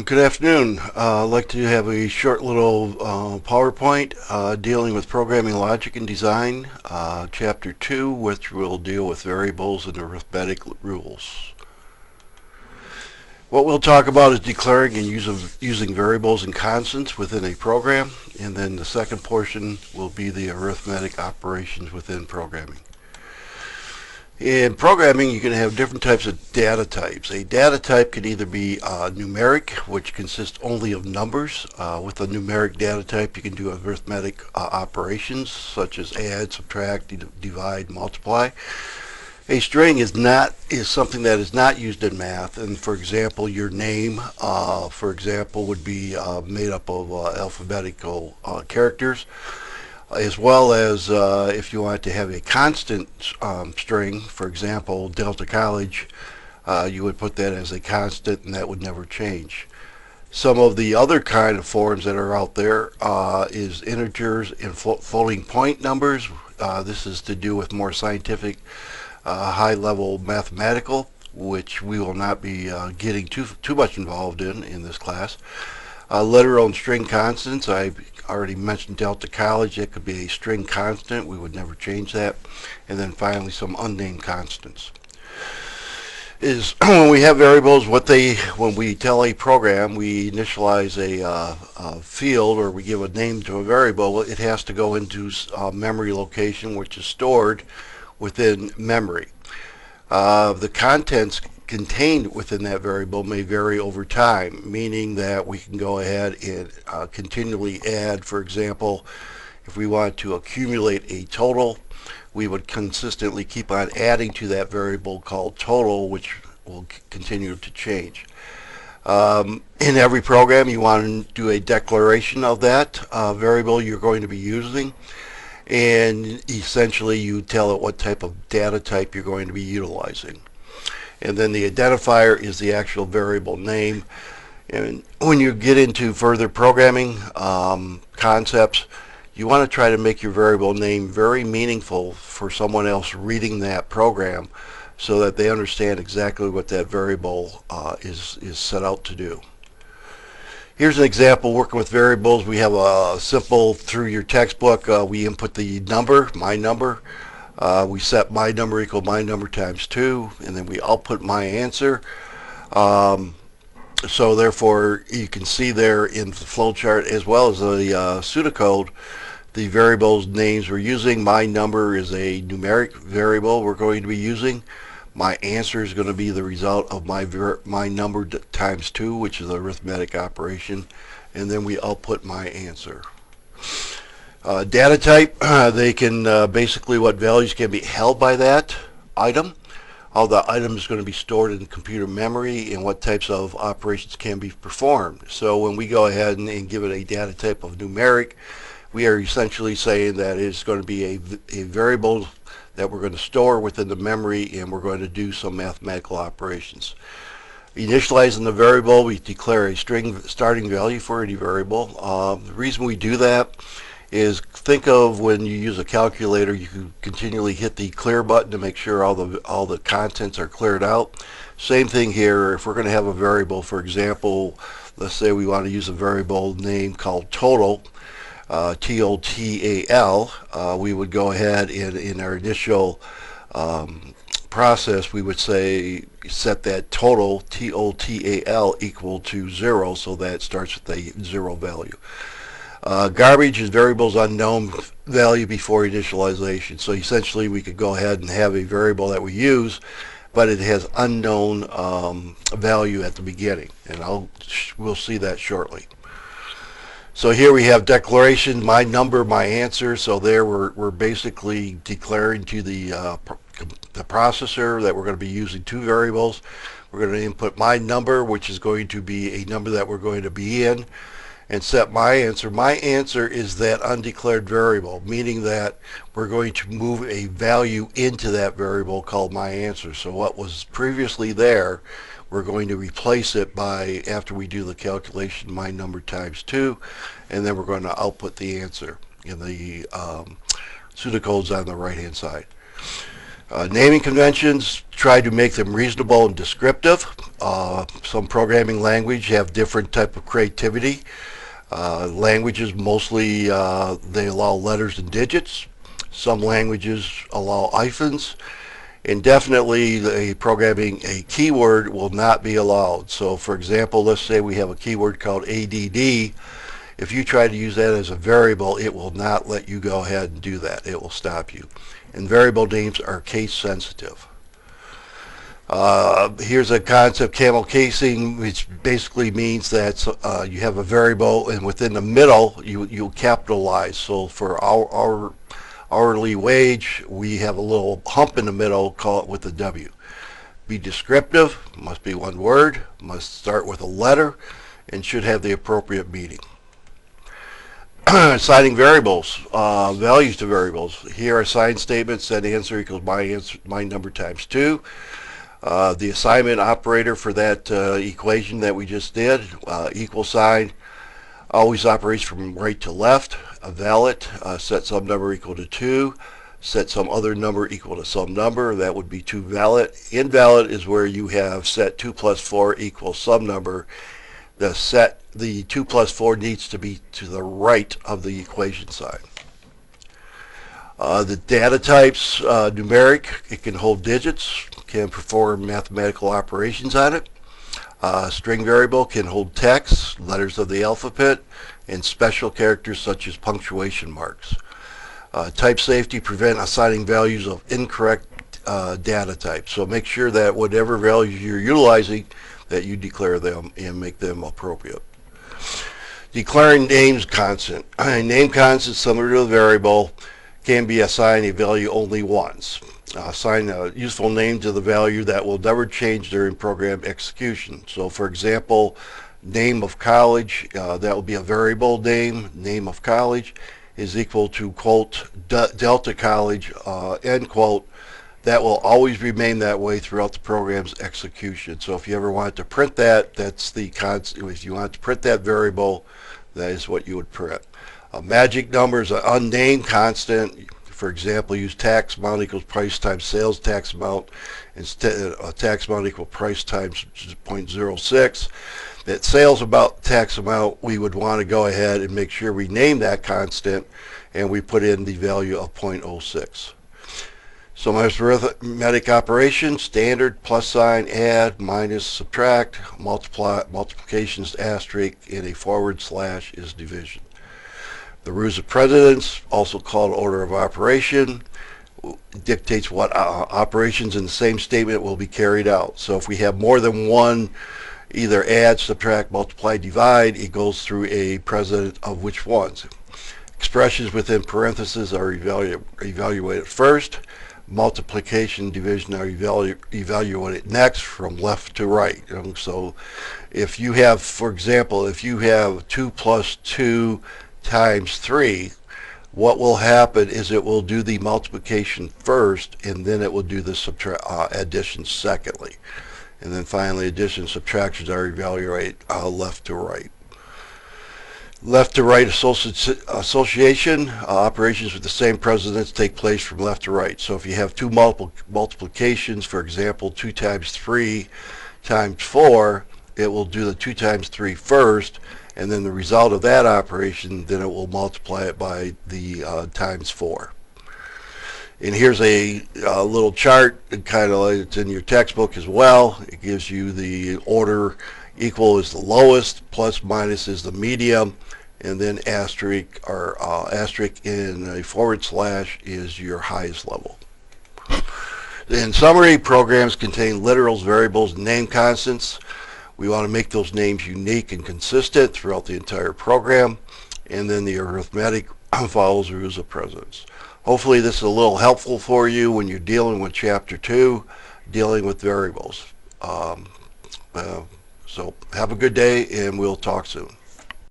Good afternoon. I'd like to have a short little PowerPoint dealing with programming logic and design, Chapter 2, which will deal with variables and arithmetic rules. What we'll talk about is declaring and using variables and constants within a program, and then the second portion will be the arithmetic operations within programming. In programming, you can have different types of data types. A data type can either be numeric, which consists only of numbers. With a numeric data type, you can do arithmetic operations such as add, subtract, divide, multiply. A string is something that is not used in math, and for example, your name, for example, would be made up of alphabetical characters, as well as if you want to have a constant string, for example, Delta College, you would put that as a constant and that would never change. Some of the other kind of forms that are out there is integers and floating point numbers. This is to do with more scientific, high-level mathematical, which we will not be getting too much involved in this class. Literal and string constants, I already mentioned Delta College. It could be a string constant. We would never change that. And then finally some unnamed constants. Is when we have variables, when we tell a program, we initialize a field, or we give a name to a variable, it has to go into a memory location which is stored within memory. The contents contained within that variable may vary over time, meaning that we can go ahead and continually add. For example, if we want to accumulate a total, we would consistently keep on adding to that variable called total, which will continue to change. In every program, you want to do a declaration of that variable you're going to be using, and essentially you tell it what type of data type you're going to be utilizing. And then the identifier is the actual variable name. And when you get into further programming concepts, you want to try to make your variable name very meaningful for someone else reading that program, so that they understand exactly what that variable is set out to do. Here's an example working with variables. We have a simple, through your textbook, we input the number, my number. We set my number equal my number times 2, and then we output my answer. So therefore, you can see there in the flowchart, as well as the pseudocode, the variables names we're using. My number is a numeric variable we're going to be using. My answer is going to be the result of my number times 2, which is an arithmetic operation, and then we output my answer. Data type, they can basically, what values can be held by that item, how the item is going to be stored in computer memory, and what types of operations can be performed. So when we go ahead and give it a data type of numeric, we are essentially saying that it's going to be a variable that we're going to store within the memory, and we're going to do some mathematical operations. Initializing the variable, we declare a string starting value for any variable. The reason we do that is, think of when you use a calculator, you can continually hit the clear button to make sure all the contents are cleared out. Same thing here. If we're going to have a variable, for example, let's say we want to use a variable name called total, T-O-T-A-L, we would go ahead and in our initial process, we would set that total, T-O-T-A-L, equal to 0, so that starts with a 0 value. Garbage is variables unknown value before initialization. So essentially we could go ahead and have a variable that we use, but it has unknown value at the beginning, and we'll see that shortly. So here we have declaration, my number, my answer. So there we're basically declaring to the processor that we're going to be using two variables. We're going to input my number, which is going to be a number that we're going to be in, and set my answer. My answer is that undeclared variable, meaning that we're going to move a value into that variable called my answer. So what was previously there, we're going to replace it by, after we do the calculation, my number times 2, and then we're going to output the answer in the pseudocodes on the right hand side. Naming conventions, try to make them reasonable and descriptive. Some programming language have different type of creativity. Languages mostly they allow letters and digits. Some languages allow hyphens, and definitely a keyword will not be allowed. So for example, let's say we have a keyword called ADD. If you try to use that as a variable, it will not let you go ahead and do that. It will stop you. And variable names are case sensitive. Here's a concept, camel casing, which basically means that you have a variable, and within the middle you capitalize. So for our hourly wage, we have a little hump in the middle, call it with a W. Be descriptive, must be one word, must start with a letter, and should have the appropriate meaning. Assigning variables, values to variables. Here are assigned statements that answer equals my number times 2. The assignment operator for that equation that we just did, equal sign, always operates from right to left. A valid, set some number equal to 2. Set some other number equal to some number. That would be 2 valid. Invalid is where you have set 2 plus 4 equals some number. The 2 plus 4 needs to be to the right of the equation sign. The data types, numeric, it can hold digits, can perform mathematical operations on it. String variable can hold text, letters of the alphabet, and special characters such as punctuation marks. Type safety prevent assigning values of incorrect data types. So make sure that whatever values you're utilizing, that you declare them and make them appropriate. Declaring names constant. A name constant, similar to a variable, can be assigned a value only once. Assign a useful name to the value that will never change during program execution. So for example, name of college, that will be a variable name. Name of college is equal to, quote, Delta College, end quote. That will always remain that way throughout the program's execution. So if you ever wanted to print that, that's the constant. If you want to print that variable, that is what you would print. A magic number is an unnamed constant. For example, use tax amount equals price times sales tax amount. Instead, tax amount equals price times 0.06. That sales about tax amount, we would want to go ahead and make sure we name that constant, and we put in the value of 0.06. So my arithmetic operation, standard, plus sign, add, minus, subtract, multiplications, asterisk, and a forward slash is division. The rules of precedence, also called order of operation, dictates what operations in the same statement will be carried out. So if we have more than one, either add, subtract, multiply, divide, it goes through a precedent of which ones. Expressions within parentheses are evaluated first. Multiplication, division are evaluated next from left to right. So if you have, for example, if you have 2 plus 2 times 3, what will happen is it will do the multiplication first, and then it will do the addition secondly. And then finally, addition and subtractions are evaluated left to right. Left to right association, operations with the same precedence take place from left to right. So if you have two multiplications, for example, 2 times 3 times 4, it will do the 2 times 3 first, and then the result of that operation, then it will multiply it by the times 4. And here's a little chart, kind of like it's in your textbook as well. It gives you the order. Equal is the lowest, plus minus is the medium, and then asterisk or asterisk in a forward slash is your highest level. In summary, programs contain literals, variables, and name constants. We want to make those names unique and consistent throughout the entire program, and then the arithmetic follows the rules of precedence. Hopefully this is a little helpful for you when you're dealing with Chapter 2, dealing with variables. So have a good day, and we'll talk soon.